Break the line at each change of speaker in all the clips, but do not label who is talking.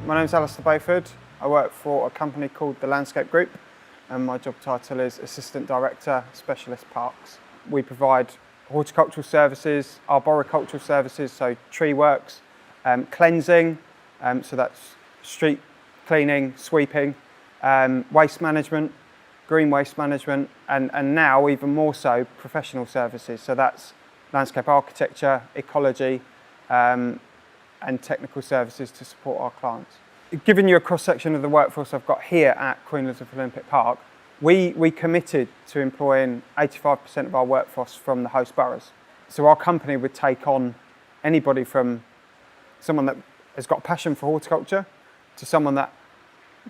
My name's Alistair Bayford. I work for a company called the Landscape Group, and my job title is Assistant Director, Specialist Parks. We provide horticultural services, arboricultural services, so tree works, cleansing, so that's street cleaning, sweeping, waste management, green waste management, and now even more so professional services. So that's landscape architecture, ecology, and technical services to support our clients. Giving you a cross-section of the workforce I've got here at Queen Elizabeth Olympic Park, we committed to employing 85% of our workforce from the host boroughs. So our company would take on anybody from someone that has got a passion for horticulture to someone that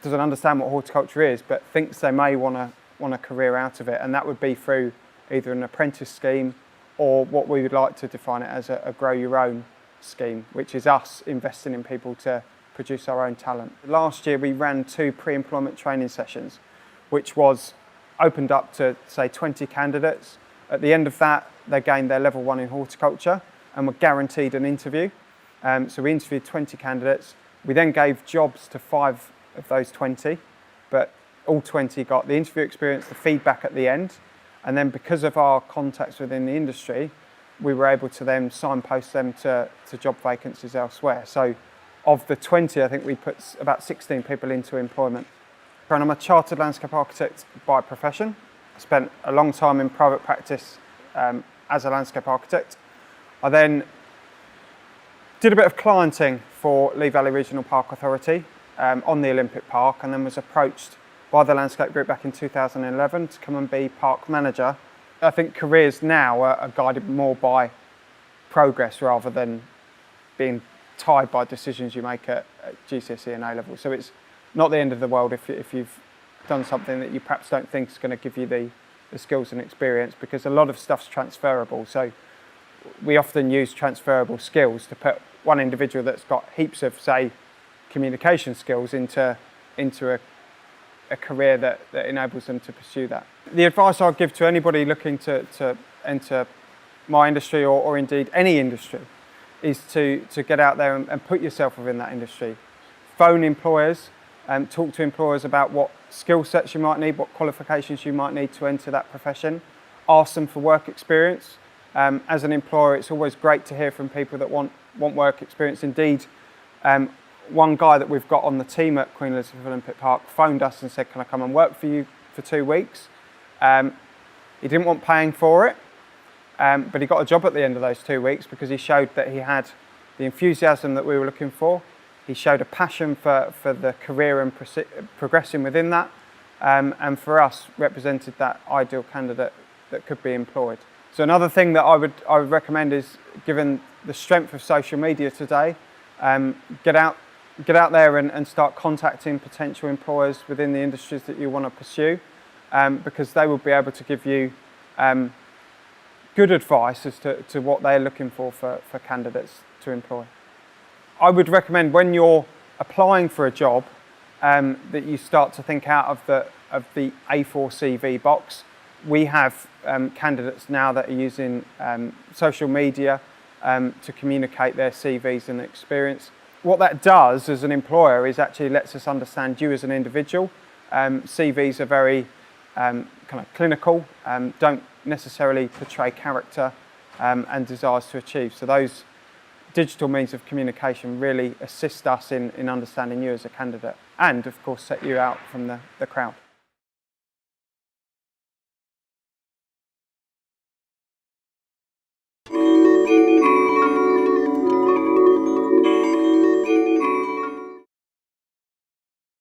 doesn't understand what horticulture is but thinks they may want a career out of it, and that would be through either an apprentice scheme or what we would like to define it as a grow your own scheme, which is us investing in people to produce our own talent. Last year we ran 2 pre-employment training sessions, which was opened up to say 20 candidates. At the end of that, they gained their level 1 in horticulture and were guaranteed an interview. So we interviewed 20 candidates. We then gave jobs to 5 of those 20, but all 20 got the interview experience, the feedback at the end, and then because of our contacts within the industry, we were able to then signpost them to job vacancies elsewhere. So of the 20, I think we put about 16 people into employment. And I'm a chartered landscape architect by profession. I spent a long time in private practice as a landscape architect. I then did a bit of clienting for Lee Valley Regional Park Authority on the Olympic Park, and then was approached by the Landscape Group back in 2011 to come and be park manager. I think careers now are guided more by progress rather than being tied by decisions you make at GCSE and A-level. So it's not the end of the world if you've done something that you perhaps don't think is going to give you the skills and experience, because a lot of stuff's transferable. So we often use transferable skills to put one individual that's got heaps of, say, communication skills into a career that enables them to pursue that. The advice I'd give to anybody looking to enter my industry or indeed any industry is to get out there and put yourself within that industry. Phone employers, talk to employers about what skill sets you might need, what qualifications you might need to enter that profession. Ask them for work experience. As an employer, it's always great to hear from people that want work experience. Indeed, one guy that we've got on the team at Queen Elizabeth Olympic Park phoned us and said, "Can I come and work for you for 2 weeks?" He didn't want paying for it, but he got a job at the end of those 2 weeks because he showed that he had the enthusiasm that we were looking for. He showed a passion for the career and progressing within that, and for us represented that ideal candidate that could be employed. So another thing that I would recommend is, given the strength of social media today, get out there and start contacting potential employers within the industries that you want to pursue, because they will be able to give you good advice as to what they're looking for candidates to employ. I would recommend when you're applying for a job that you start to think out of the A4 CV box. We have candidates now that are using social media to communicate their CVs and experience. What that does as an employer is actually lets us understand you as an individual. CVs are very kind of clinical, don't necessarily portray character and desires to achieve. So those digital means of communication really assist us in understanding you as a candidate, and of course set you out from the crowd.